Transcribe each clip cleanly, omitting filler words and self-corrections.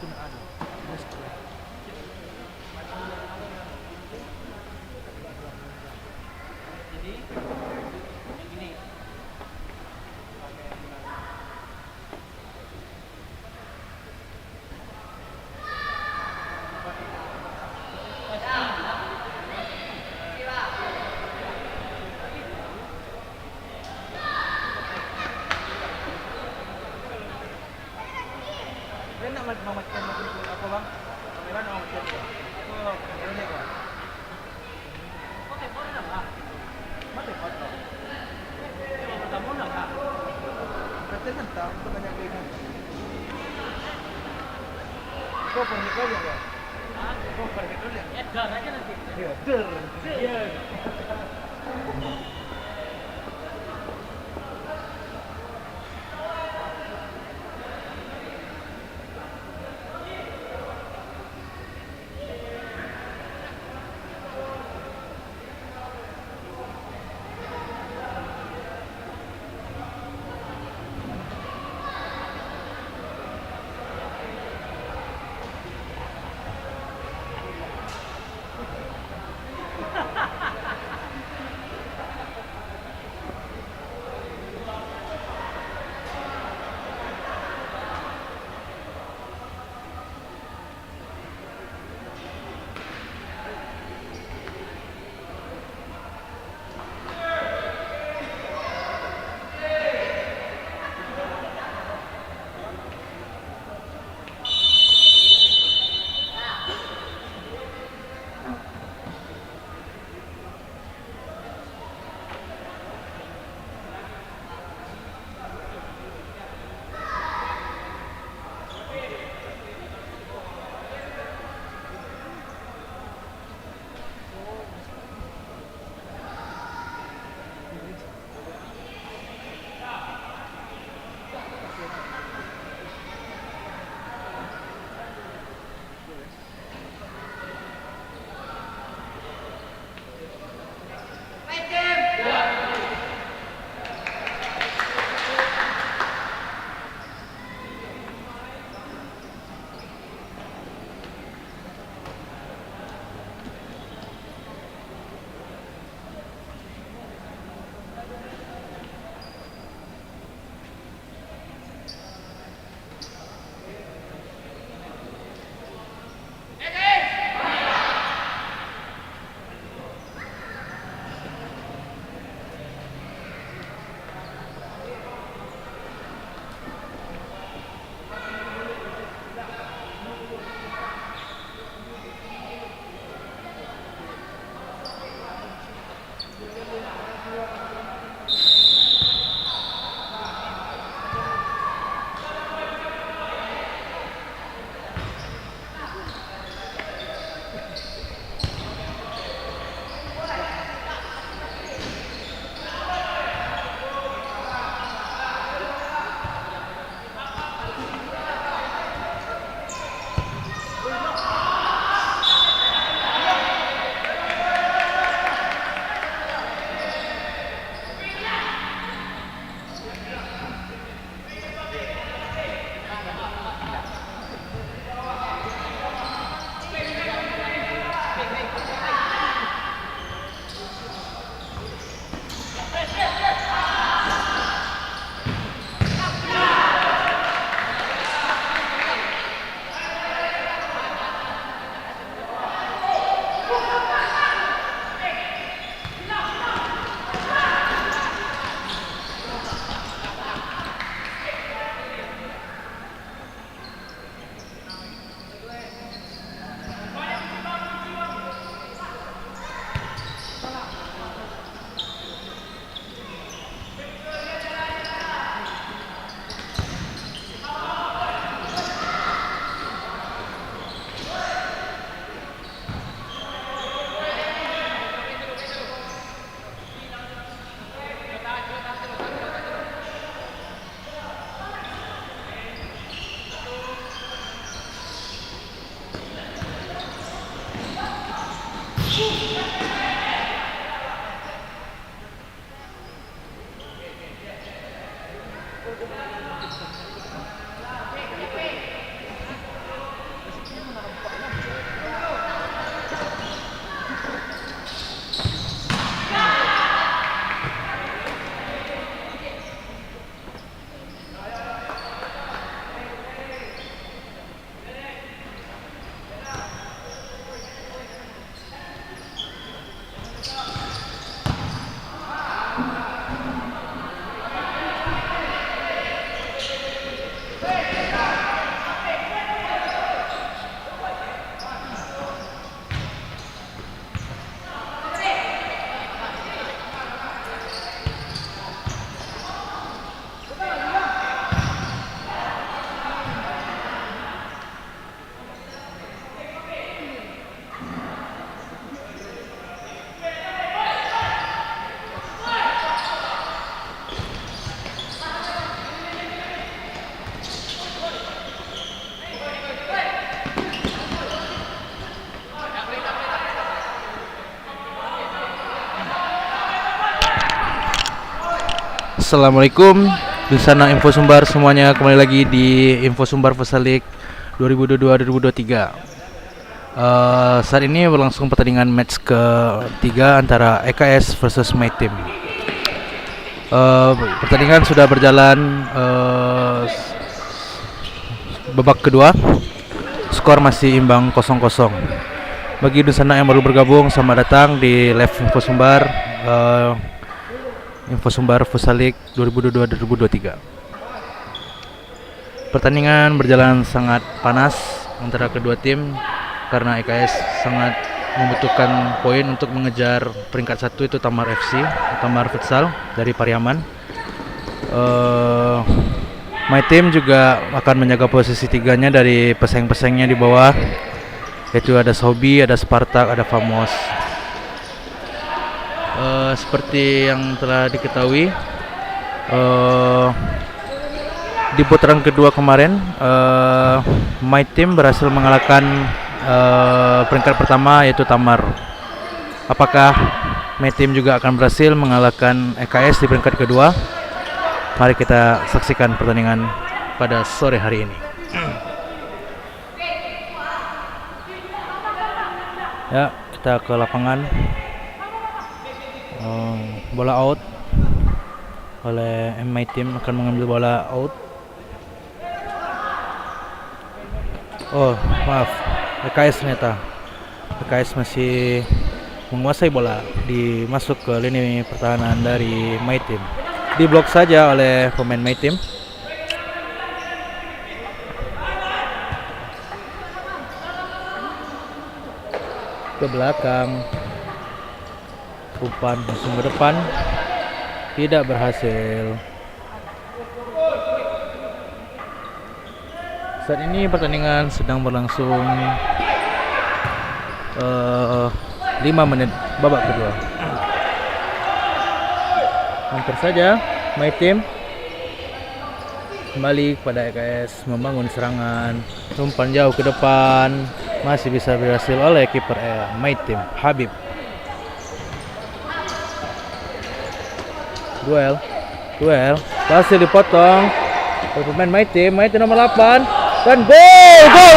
itu ada bosku. Jadi yang gini. Kalian nak memastikan apa bang? Kamera nak memastikan. Oh, kameranya kok. Oh, telepon na ba? Mati foto. Kamu na ba? Berarti nanti itu banyak keinginan. Kau punya kau ya? Ah, Kau punya kau ya? Edgar aja nanti. Iya, der. Iya. Assalamualaikum, di sana Info Sumbar semuanya, kembali lagi di Info Sumbar Futsal League 2022-2023. Saat ini berlangsung pertandingan match ketiga antara EKS versus My Team. Pertandingan sudah berjalan babak kedua, skor masih imbang 0-0. Bagi Dusana yang baru bergabung, selamat datang di live Info Sumbar. Info Sumbar Futsal League 2022-2023. Pertandingan berjalan sangat panas antara kedua tim karena EKS sangat membutuhkan poin untuk mengejar peringkat 1, itu Tamar FC, Tamar Futsal dari Pariaman. My Team juga akan menjaga posisi tiganya dari pesaing-pesaingnya di bawah, yaitu ada Sobi, ada Spartak, ada Famos. Seperti yang telah diketahui, di putaran kedua kemarin, My Team berhasil mengalahkan peringkat pertama, yaitu Tamar. Apakah My Team juga akan berhasil mengalahkan EKS di peringkat kedua? Mari kita saksikan pertandingan pada sore hari ini. Ya, kita ke lapangan. Bola out oleh My Team, akan mengambil bola out. Oh, maaf, EKS ternyata. EKS masih menguasai bola, masuk ke lini pertahanan dari My Team. Diblok saja oleh pemain My Team. Ke belakang, umpan langsung ke depan, tidak berhasil. Saat ini pertandingan sedang berlangsung 5 menit babak kedua. Hampir saja My Team kembali kepada EKS membangun serangan, umpan jauh ke depan, masih bisa berhasil oleh kiper My Team, Habib. Duel, berhasil dipotong oleh pemain My Team nomor 8, dan gol,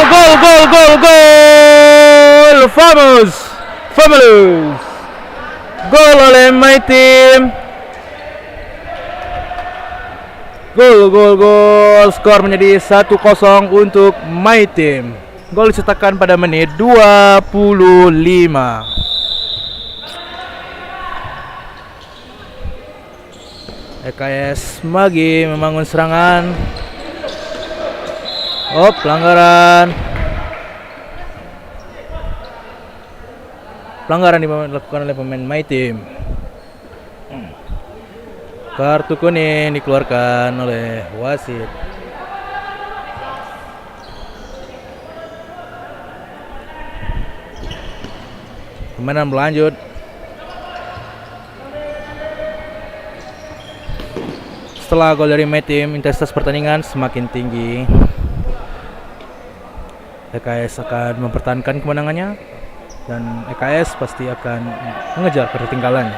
Famos, gol oleh My Team, gol, skor menjadi 1-0 untuk My Team. Gol dicetakkan pada menit 25. EKS lagi membangun serangan. Oh, pelanggaran dilakukan oleh pemain My Team. Kartu kuning dikeluarkan oleh wasit. Permainan berlanjut. Setelah gol dari My Team, intensitas pertandingan semakin tinggi. EKS akan mempertahankan kemenangannya, dan EKS pasti akan mengejar ketertinggalannya.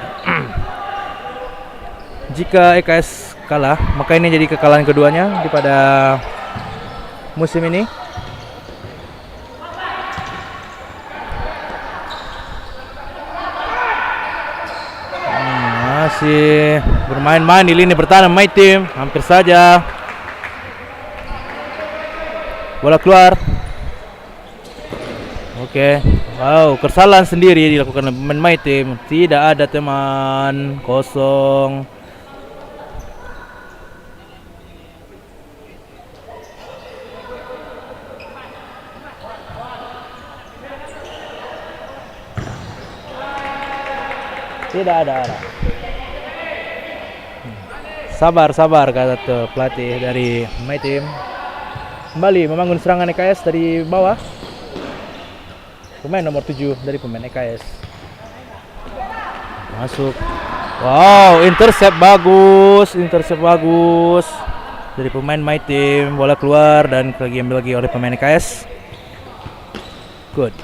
Jika EKS kalah, maka ini jadi kekalahan keduanya pada musim ini. Masih bermain-main di lini pertahanan My Team, hampir saja. Bola keluar. Oke. Wow, kesalahan sendiri dilakukan oleh pemain My Team. Tidak ada teman, kosong. Tidak ada arah. Sabar kata tuh pelatih dari My Team. Kembali membangun serangan EKS dari bawah. Pemain nomor 7 dari pemain EKS masuk. Wow, intercept bagus dari pemain My Team. Bola keluar dan diambil lagi oleh pemain EKS. Good.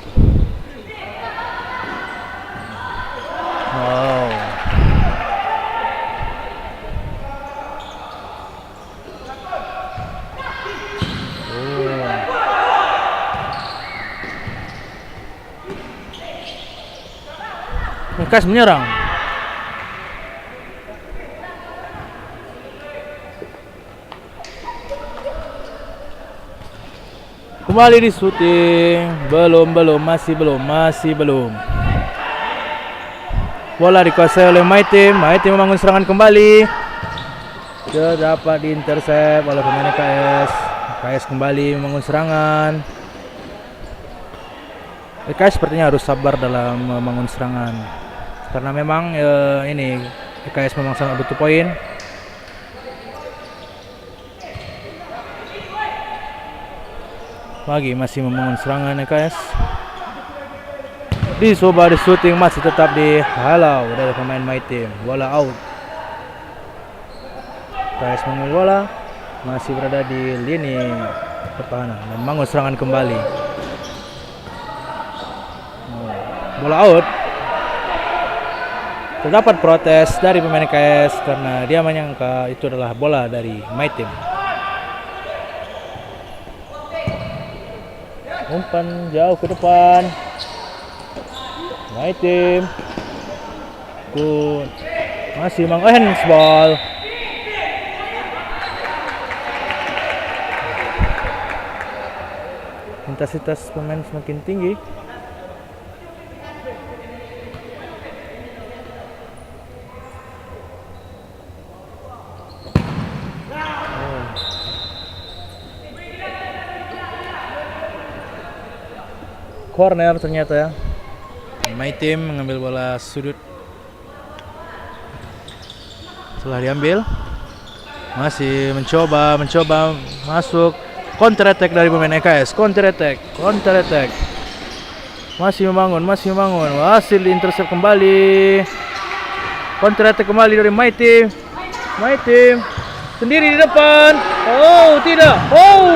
Wow. EKS menyerang. Kembali di shooting. Masih belum. Bola dikuasai oleh My Team membangun serangan kembali. Dia dapat diintersep oleh pemain EKS. EKS kembali membangun serangan. EKS sepertinya harus sabar dalam membangun serangan karena memang ini EKS memang sangat butuh poin. Masih membangun serangan EKS. Dicoba di shooting, masih tetap dihalau dari pemain My Team. Bola out. EKS mengambil bola, masih berada di lini pertahanan dan membangun serangan kembali. Bola out. Terdapat protes dari pemain EKS karena dia menyangka itu adalah bola dari My Team. Umpan jauh ke depan. My Team. Good. Masih handsball. Intensitas pemain semakin tinggi. Corner ternyata ya. My Team mengambil bola sudut. Setelah diambil, masih mencoba masuk. Counter attack dari pemain EKS. Counter attack. Masih membangun. Hasil diintersep kembali. Counter attack kembali dari My Team. Sendiri di depan. Oh, tidak. Oh.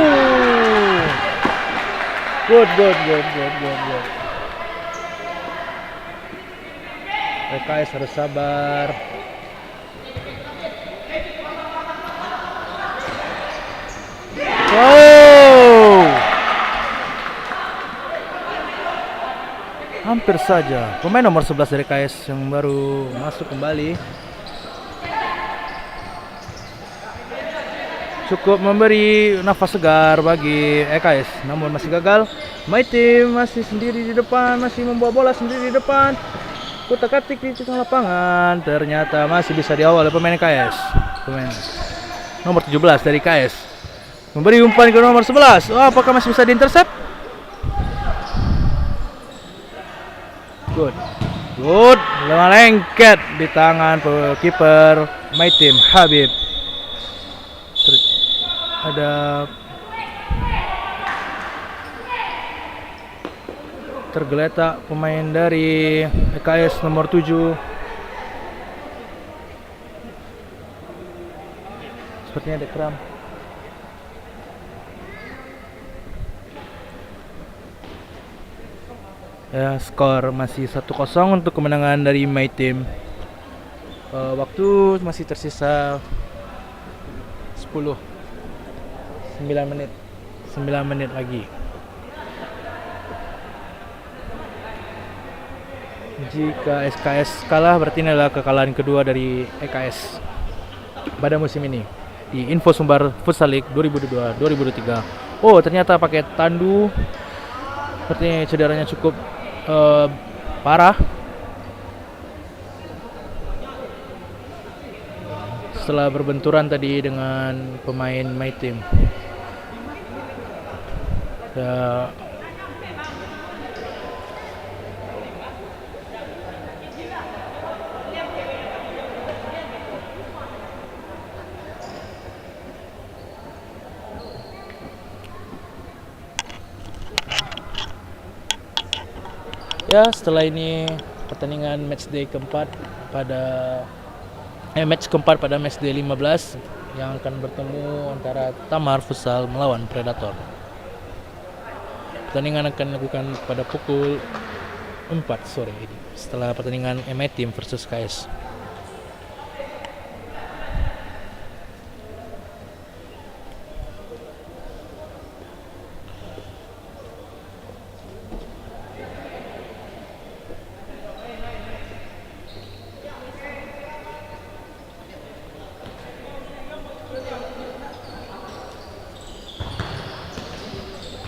Good. EKS harus sabar. Oh, hampir saja. Pemain nomor 11 dari EKS yang baru masuk kembali cukup memberi nafas segar bagi EKS, namun masih gagal. My Team masih sendiri di depan, masih membawa bola sendiri di depan. Kutak-katik di tengah lapangan, ternyata masih bisa diawal oleh pemain EKS. Pemain nomor 17 dari EKS memberi umpan ke nomor 11. Apakah masih bisa diintersep? Good. Lengket di tangan kiper My Team Habib. Ada tergeletak pemain dari EKS nomor 7. Sepertinya ada kram. Ya, skor masih 1-0 untuk kemenangan dari My Team. Waktu masih tersisa 9 menit lagi. Jika SKS kalah, berarti ini adalah kekalahan kedua dari EKS pada musim ini di Info Sumbar Futsal League 2022-2023. Oh, ternyata pakai tandu. Sepertinya cederanya cukup parah. Setelah berbenturan tadi dengan pemain My Team. Ya, setelah ini pertandingan match keempat pada match day 15 yang akan bertemu antara Tamar Futsal melawan Predator. Pertandingan akan dilakukan pada pukul 4 sore ini setelah pertandingan My Team versus KS.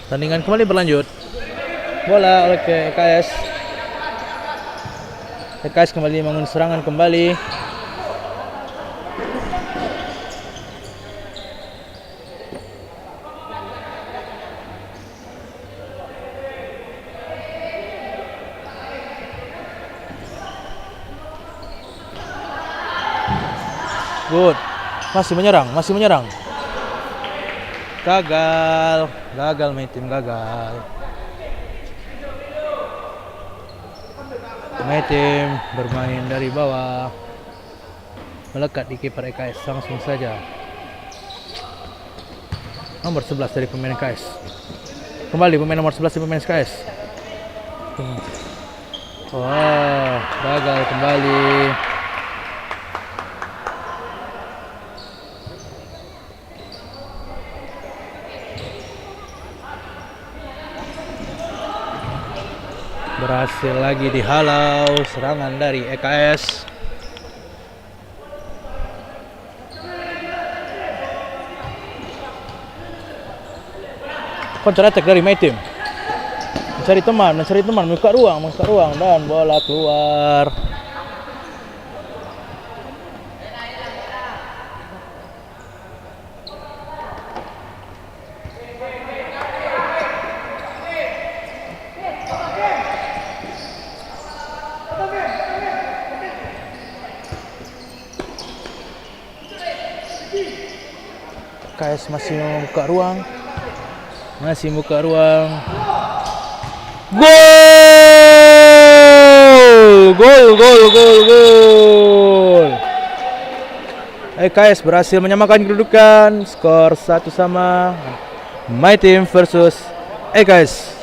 Tandingan kembali berlanjut. Bola oleh ke EKS. EKS kembali membangun serangan kembali. Good. Masih menyerang. Gagal main tim gagal. Main tim bermain dari bawah. Melekat di kiper EKS langsung saja. Nomor 11 dari pemain EKS. Kembali pemain nomor 11 dari pemain EKS. Wah, gagal kembali. Berhasil lagi dihalau serangan dari EKS. Counter attack dari my team. Mencari teman, membuka ruang dan bola keluar. KS masih membuka ruang. Gol. KS berhasil menyamakan kedudukan. Skor 1-1. My team versus EKS.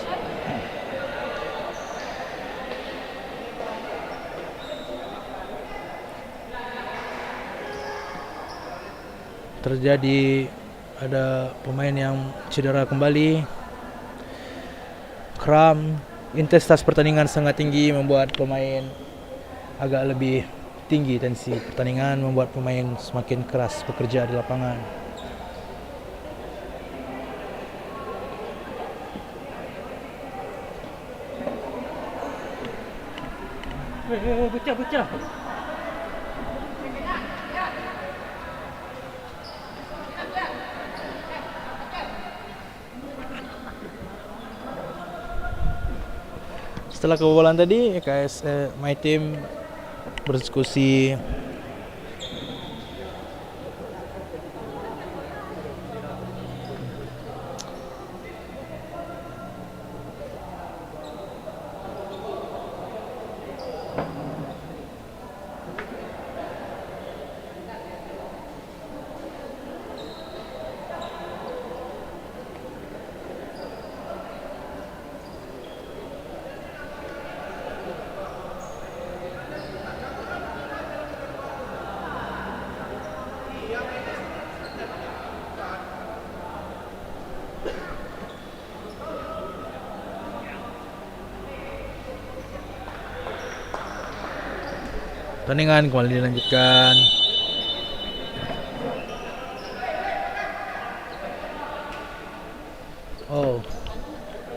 Terjadi ada pemain yang cedera kembali. Kram. Intensitas pertandingan sangat tinggi membuat pemain agak lebih tinggi tensi pertandingan, membuat pemain semakin keras bekerja di lapangan. Bocah. Setelah kebobolan tadi, EKS my team berdiskusi. Pertandingan kembali dilanjutkan.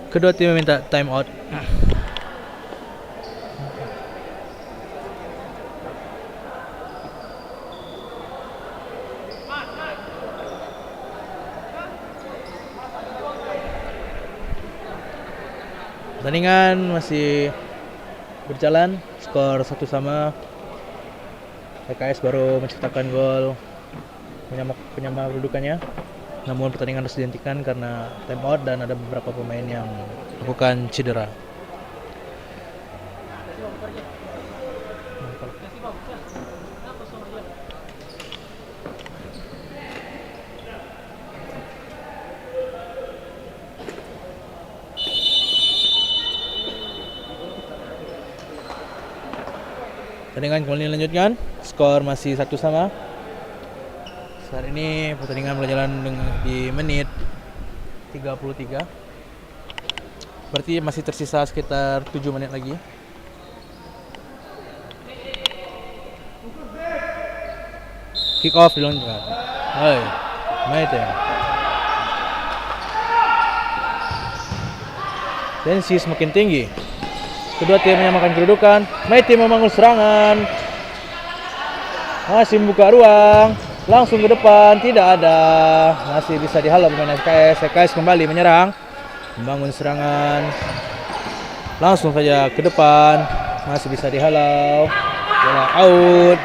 Kedua tim meminta time out. Pertandingan masih berjalan, skor 1-1. EKS baru menciptakan gol penyama kedudukannya. Namun pertandingan harus dihentikan karena time out dan ada beberapa pemain yang melakukan cedera. Pertandingan kembali dilanjutkan, skor masih 1-1. Saat ini pertandingan berjalan di menit 33. Berarti masih tersisa sekitar 7 menit lagi. Kick off dilanjutkan. My team. Tensi semakin tinggi. Kedua tim menyamakan kedudukan. My Team membangun serangan. Masih membuka ruang. Langsung ke depan, tidak ada. Masih bisa dihalau pemain EKS. EKS kembali menyerang. Membangun serangan. Langsung saja ke depan. Masih bisa dihalau. Bola out.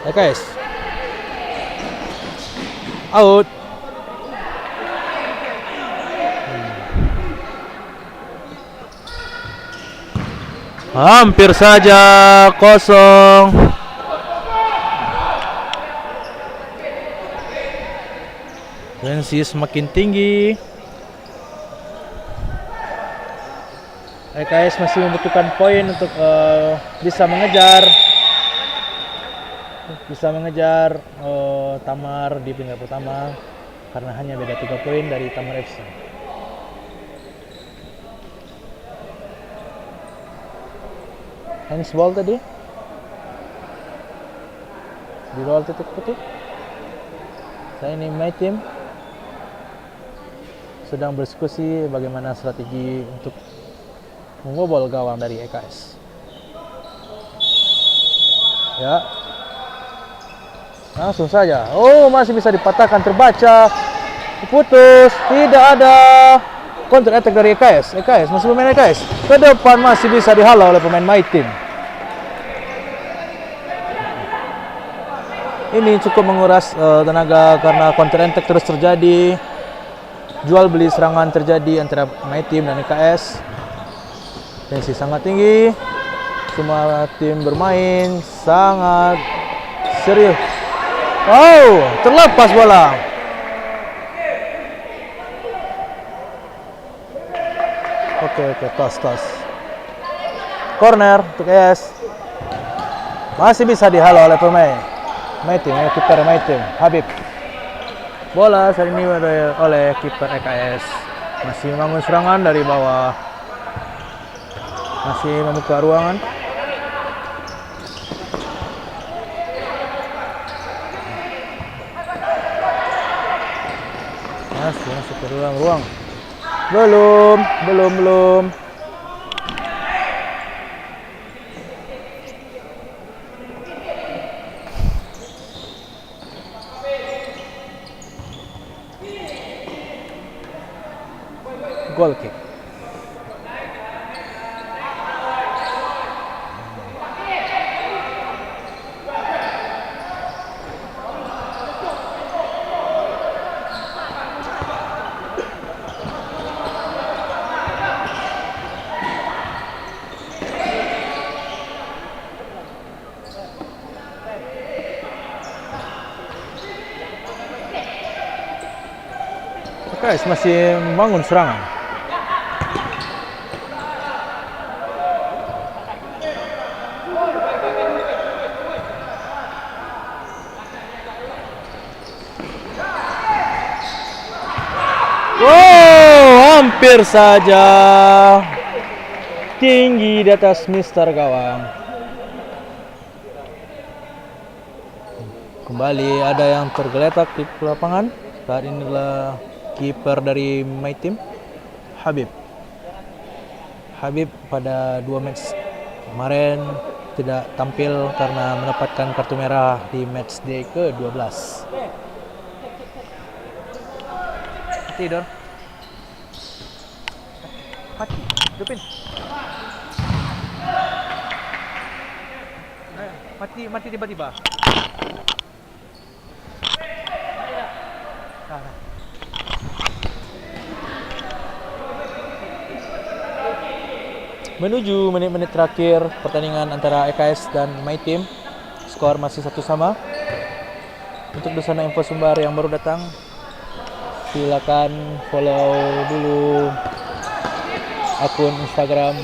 EKS out. Hampir saja kosong. Tensi semakin tinggi. EKS masih membutuhkan poin untuk bisa mengejar Tamar di peringkat pertama karena hanya beda 3 poin dari Tamar FC. Handsball tadi di roll titik putih. Saya ini My Team sedang berdiskusi bagaimana strategi untuk membobol gawang dari EKS. Ya, langsung saja. Oh, masih bisa dipatahkan, terbaca, putus, tidak ada counter attack dari EKS. EKS masih pemain EKS ke depan, masih bisa dihalau oleh pemain My Team. Ini cukup menguras tenaga karena counter attack terus terjadi. Jual beli serangan terjadi antara My Team dan EKS. Tensi sangat tinggi. Semua tim bermain sangat serius. Oh, terlepas bola. Oke, tos. Corner untuk ES. Masih bisa dihalau oleh pemain My Team, kiper My Team, Habib. Bola saat ini oleh kiper EKS. Masih membangun serangan dari bawah. Masih membuka ruangan. Masuk ke ruang. Belum. Goal kick. Guys, masih membangun serangan. Wow, hampir saja tinggi di atas mister gawang. Kembali ada yang tergeletak di lapangan. Saat ini adalah kiper dari My Team, Habib pada 2 match kemarin tidak tampil karena mendapatkan kartu merah di match day ke-12. Tidur. Mati, hidupin. Mati tiba-tiba. Menuju menit-menit terakhir pertandingan antara EKS dan My Team, skor masih 1-1. Untuk dosana info sumber yang baru datang, silakan follow dulu akun Instagram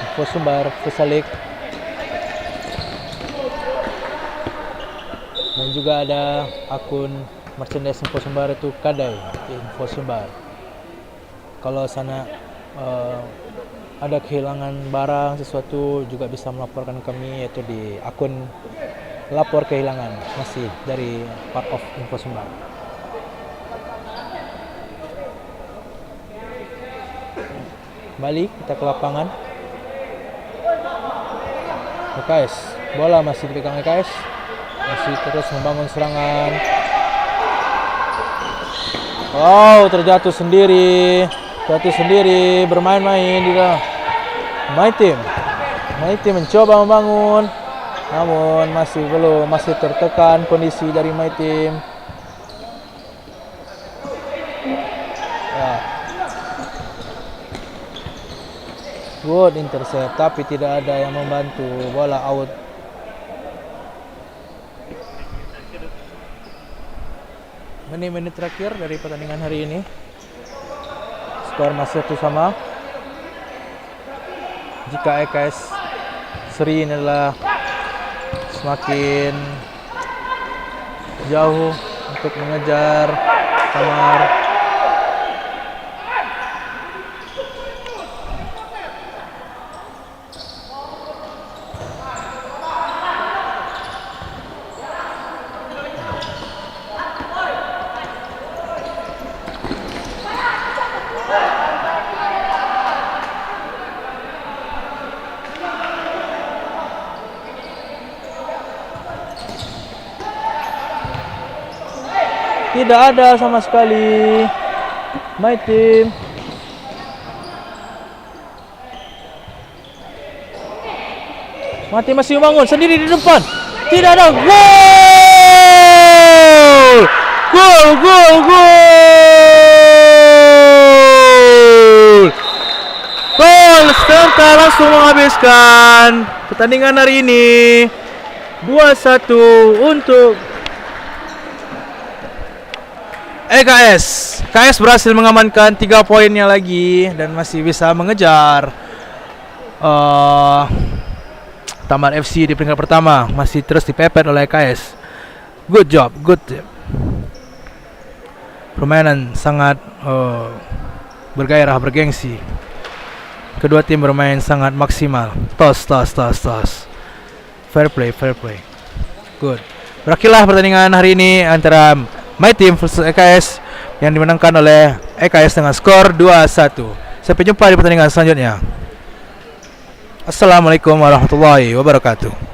info sumber Futsal League, dan juga ada akun merchandise info sumber itu Kadai info sumber. Kalau sana ada kehilangan barang sesuatu juga bisa melaporkan kami, yaitu di akun lapor kehilangan, masih dari part of info Sumbar. Balik kita ke lapangan. EKS, bola masih dipegang EKS, masih terus membangun serangan. Oh, terjatuh sendiri, bermain-main di dalam. My team mencoba membangun, namun masih tertekan kondisi dari My team. Ya. Good intercept, tapi tidak ada yang membantu, bola out. Menit-menit terakhir dari pertandingan hari ini, skor masih 1-1. Jika EKS seri ini adalah semakin jauh untuk mengejar Tamar. Tidak ada sama sekali My team. Mati masih membangun sendiri di depan. Tidak ada gol. Gol sebentar langsung menghabiskan pertandingan hari ini. 2-1 untuk KS berhasil mengamankan 3 poinnya lagi dan masih bisa mengejar Tamar FC di peringkat pertama. Masih terus dipepet oleh KS. Good job. Permainan sangat bergairah, bergengsi. Kedua tim bermain sangat maksimal. Tos. Fair play. Good. Berakhirlah pertandingan hari ini antara My Team versus EKS yang dimenangkan oleh EKS dengan skor 2-1. Sampai jumpa di pertandingan selanjutnya. Assalamualaikum warahmatullahi wabarakatuh.